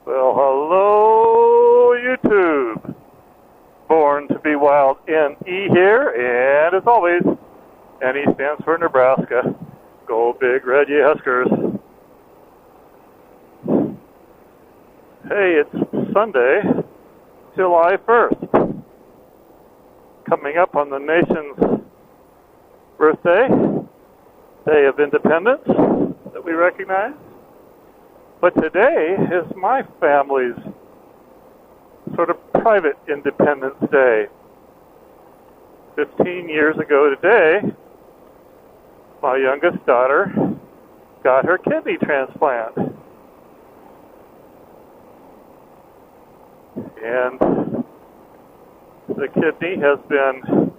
Well, hello, YouTube. Born to be Wild, NE here, and as always, NE stands for Nebraska. Go Big Red Ye Huskers. Hey, it's Sunday, July 1st. Coming up on the nation's birthday, Day of Independence that we recognize. But today is my family's sort of private Independence Day. 15 years ago today, my youngest daughter got her kidney transplant. And the kidney has been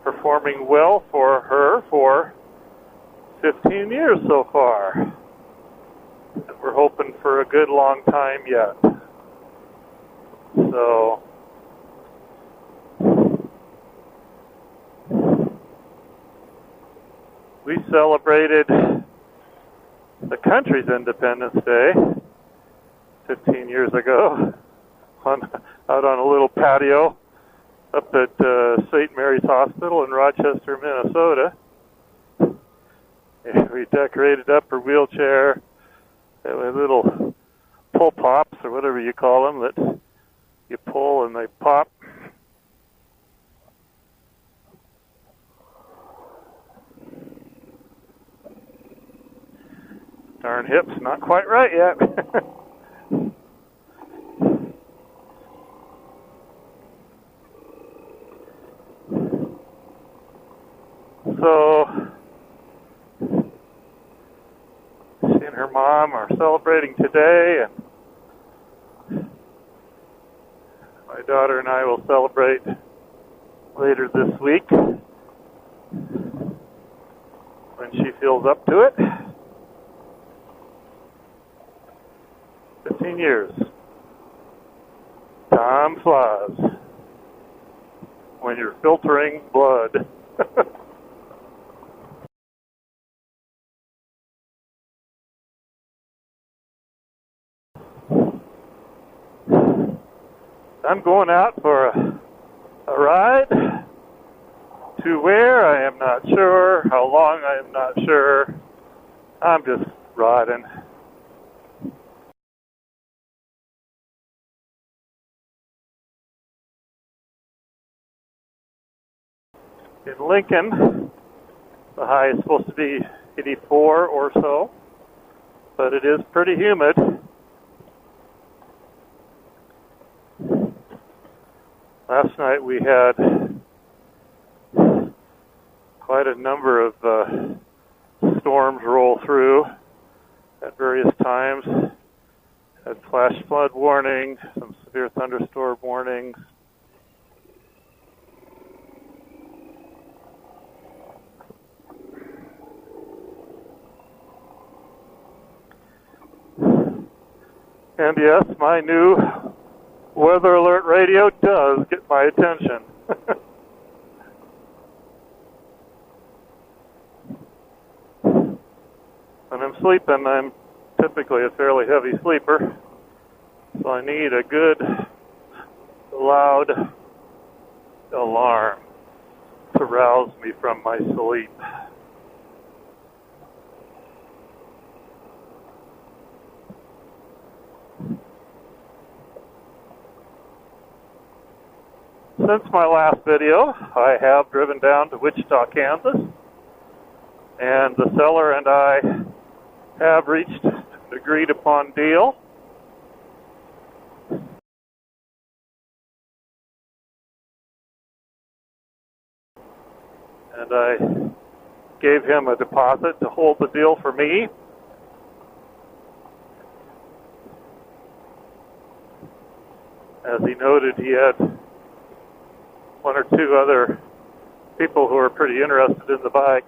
performing well for her for 15 years so far. And we're hoping for a good long time yet. So, we celebrated the country's Independence Day 15 years ago out on a little patio up at St. Mary's Hospital in Rochester, Minnesota. And we decorated up her wheelchair with little pull pops or whatever you call them that you pull and they pop. Darn hips, not quite right yet. So, she and her mom are celebrating today, and my daughter and I will celebrate later this week when she feels up to it. 15 years. Time flies when you're filtering blood. I'm going out for a ride. To where, I am not sure. How long, I am not sure. I'm just riding. In Lincoln, the high is supposed to be 84 or so, but it is pretty humid. Last night we had quite a number of storms roll through at various times. Had flash flood warnings, some severe thunderstorm warnings. And yes, my new weather alert radio does get my attention. When I'm sleeping, I'm typically a fairly heavy sleeper, so I need a good, loud alarm to rouse me from my sleep. Since my last video, I have driven down to Wichita, Kansas, and the seller and I have reached an agreed upon deal. And I gave him a deposit to hold the deal for me. As he noted, he had one or two other people who are pretty interested in the bike.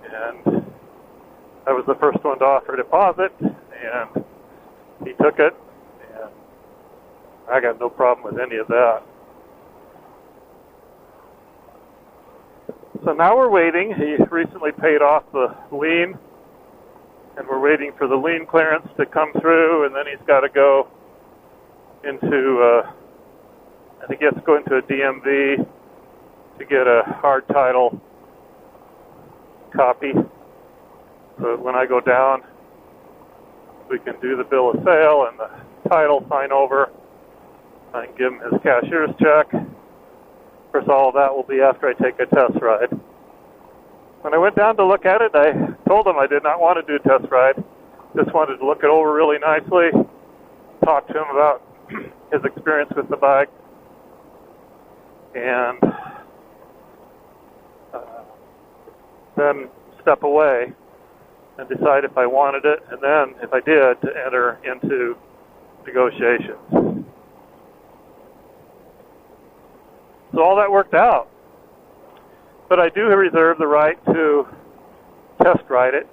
And I was the first one to offer a deposit, and he took it, and I got no problem with any of that. So now we're waiting. He recently paid off the lien and we're waiting for the lean clearance to come through, and then he's got to go into, I think he has to go into a DMV to get a hard title copy. So when I go down, we can do the bill of sale and the title sign over. I can give him his cashier's check. Of course, all of that will be after I take a test ride. When I went down to look at it, I told him I did not want to do a test ride. Just wanted to look it over really nicely, talk to him about his experience with the bike, and then step away and decide if I wanted it, and then, if I did, to enter into negotiations. So all that worked out. But I do reserve the right to test ride it.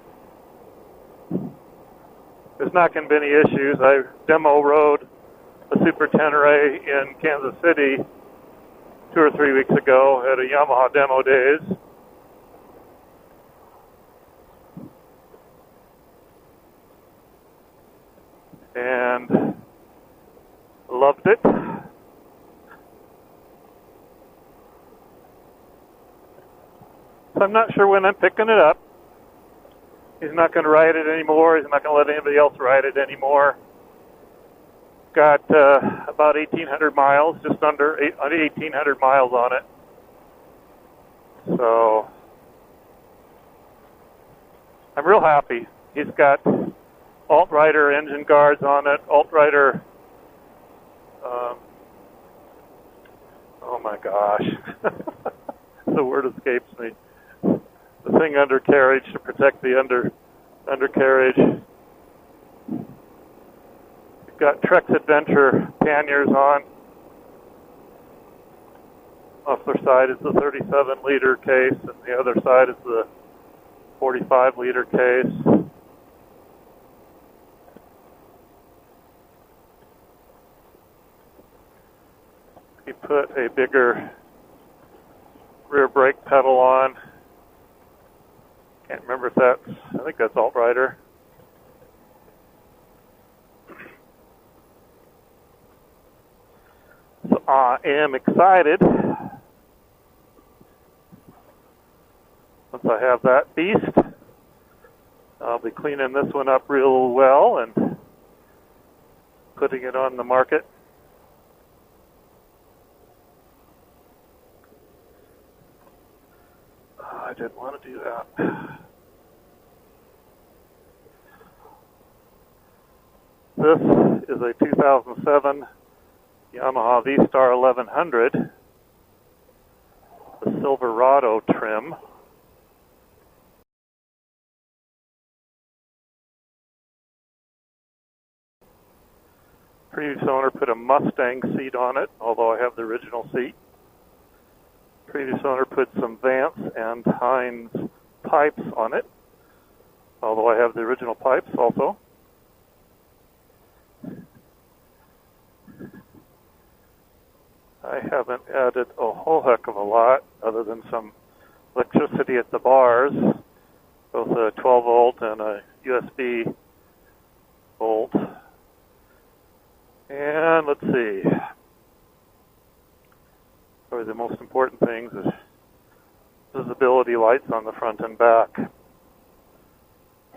There's not going to be any issues. I demo rode a Super Tenere in Kansas City 2 or 3 weeks ago at a Yamaha Demo Days. And loved it. So I'm not sure when I'm picking it up. He's not going to ride it anymore. He's not going to let anybody else ride it anymore. Got about 1,800 miles, just under 1,800 miles on it. So I'm real happy. He's got alt-rider engine guards on it, alt-rider, oh my gosh, the word escapes me. The thing undercarriage to protect the undercarriage. We've got Trex Adventure panniers on. Muffler side is the 37-liter case, and the other side is the 45-liter case. We put a bigger rear brake pedal on. Can't remember if that's, I think that's alt-rider. So I am excited. Once I have that beast, I'll be cleaning this one up real well and putting it on the market. I didn't want to do that. This is a 2007 Yamaha V-Star 1100, the Silverado trim. Previous owner put a Mustang seat on it, although I have the original seat. Previous owner put some Vance and Heinz pipes on it, although I have the original pipes also. I haven't added a whole heck of a lot other than some electricity at the bars, both a 12 volt and a USB volt. And let's see. Probably the most important things is visibility lights on the front and back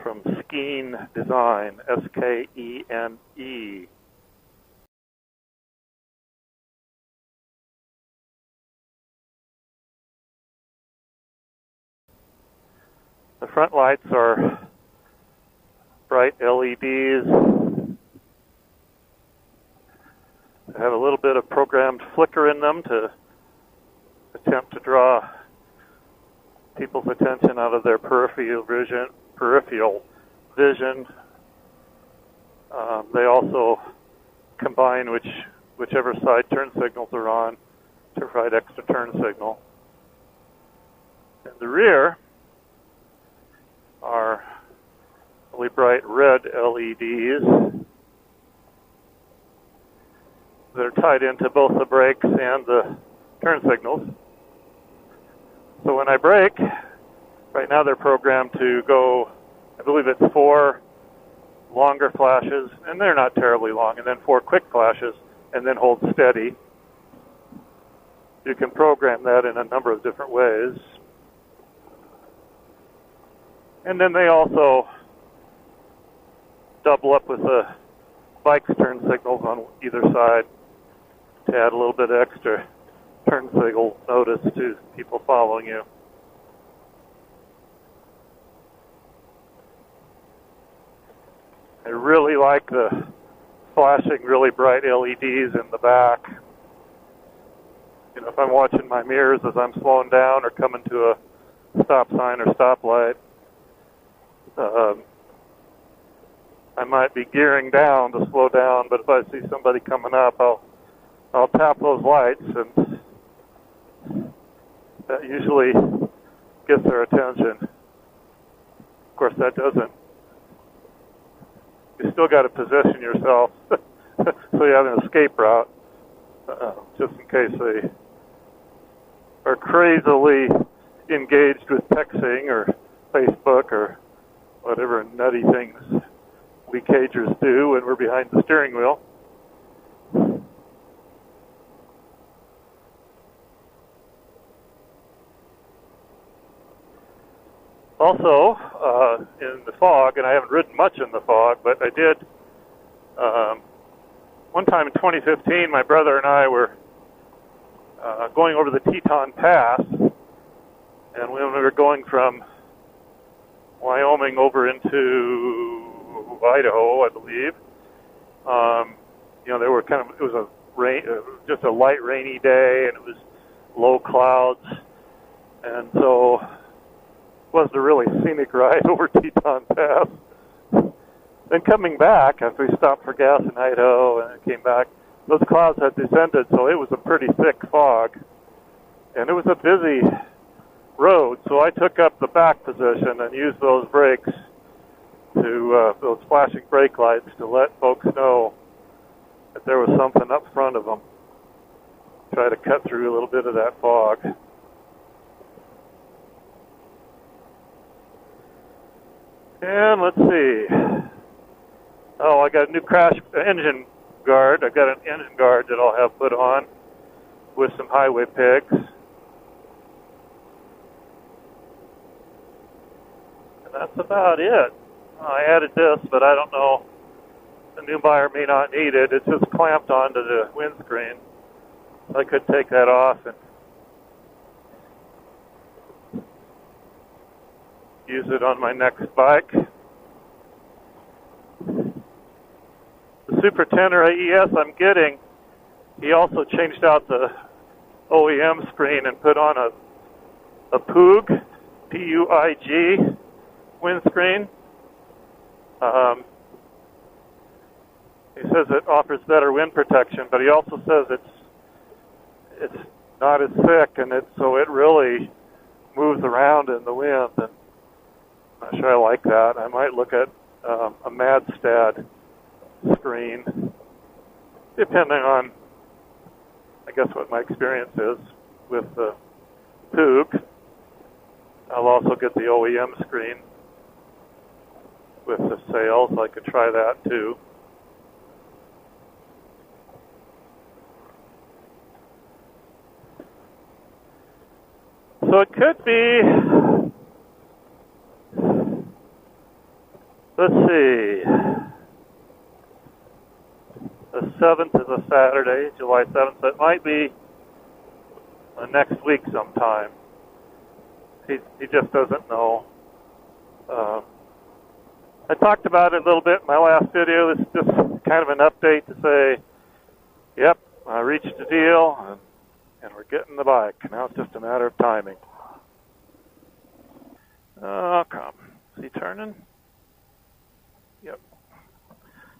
from Skene Design, S-K-E-N-E. The front lights are bright LEDs. They have a little bit of programmed flicker in them to attempt to draw people's attention out of their peripheral vision. They also combine whichever side turn signals are on to provide extra turn signal. In the rear are really bright red LEDs that are tied into both the brakes and the turn signals. So when I brake, right now they're programmed to go believe it's 4 longer flashes, and they're not terribly long, and then 4 quick flashes, and then hold steady. You can program that in a number of different ways. And then they also double up with the bike's turn signals on either side to add a little bit of extra turn signal notice to people following you. I really like the flashing really bright LEDs in the back. You know, if I'm watching my mirrors as I'm slowing down or coming to a stop sign or stoplight, I might be gearing down to slow down, but if I see somebody coming up, I'll tap those lights, and that usually gets their attention. Of course, that doesn't. You still got to position yourself so you have an escape route, just in case they are crazily engaged with texting or Facebook or whatever nutty things we cagers do when we're behind the steering wheel. Also, in the fog, and I haven't ridden much in the fog, but I did, one time in 2015, my brother and I were going over the Teton Pass, and when we were going from Wyoming over into Idaho, I believe, you know, there were it was a rain, just a light rainy day, and it was low clouds, and so it wasn't a really scenic ride over Teton Pass. Then coming back, after we stopped for gas in Idaho and came back, those clouds had descended, so it was a pretty thick fog, and it was a busy road, so I took up the back position and used those brakes to those flashing brake lights to let folks know that there was something up front of them. Try to cut through a little bit of that fog. And let's see. Oh, I got a new engine guard. I got an engine guard that I'll have put on with some highway pegs. And that's about it. I added this, but I don't know. The new buyer may not need it. It's just clamped onto the windscreen. I could take that off and use it on my next bike. The Super Tenor AES I'm getting, he also changed out the OEM screen and put on a PUIG, P-U-I-G windscreen. He says it offers better wind protection, but he also says it's not as thick, and so it really moves around in the wind. And I'm not sure I like that. I might look at a Madstad screen, depending on, I guess, what my experience is with the PUIG. I'll also get the OEM screen with the sails. I could try that too. So it could be, let's see, the 7th is a Saturday, July 7th, so it might be next week sometime. He just doesn't know. I talked about it a little bit in my last video. This is just kind of an update to say, yep, I reached a deal, and we're getting the bike. Now it's just a matter of timing. Oh, come. Is he turning? Yep.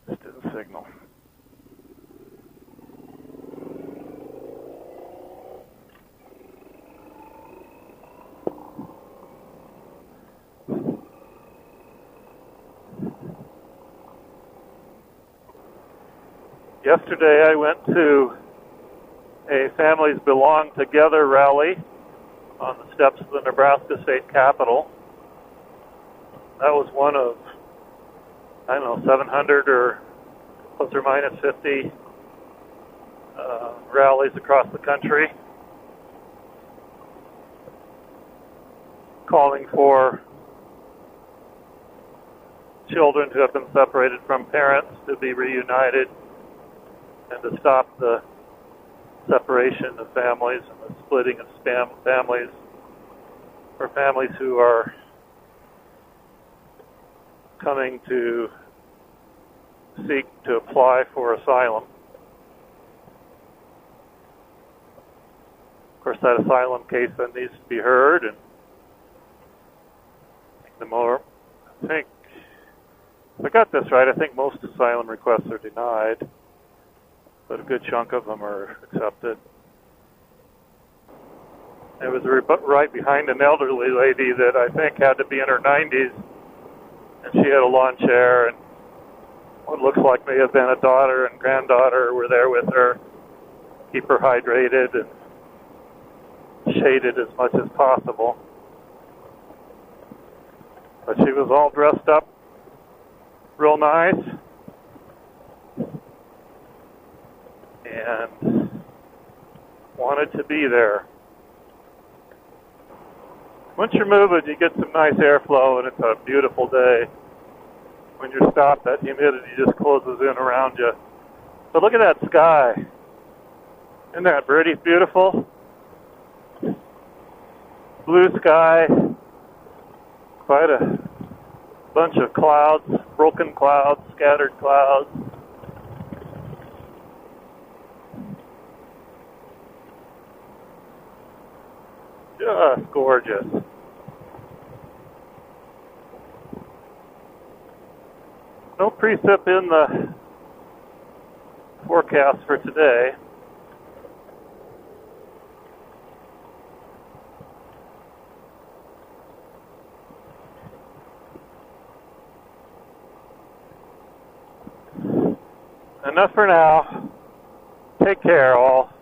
Just didn't signal. Yesterday I went to a Families Belong Together rally on the steps of the Nebraska State Capitol. That was one of, I don't know, 700 or plus or minus 50 rallies across the country calling for children who have been separated from parents to be reunited and to stop the separation of families and the splitting of families, for families who are coming to seek to apply for asylum. Of course, that asylum case then needs to be heard, and I think, if I got this right, I think most asylum requests are denied, but a good chunk of them are accepted. It was right behind an elderly lady that I think had to be in her 90s, and she had a lawn chair, and what looks like may have been a daughter and granddaughter were there with her, keep her hydrated and shaded as much as possible. But she was all dressed up real nice and wanted to be there. Once you're moving, you get some nice airflow, and it's a beautiful day. When you're stopped, that humidity just closes in around you. But look at that sky. Isn't that pretty beautiful? Blue sky, quite a bunch of clouds, broken clouds, scattered clouds. Just gorgeous. No precip in the forecast for today. Enough for now. Take care, all.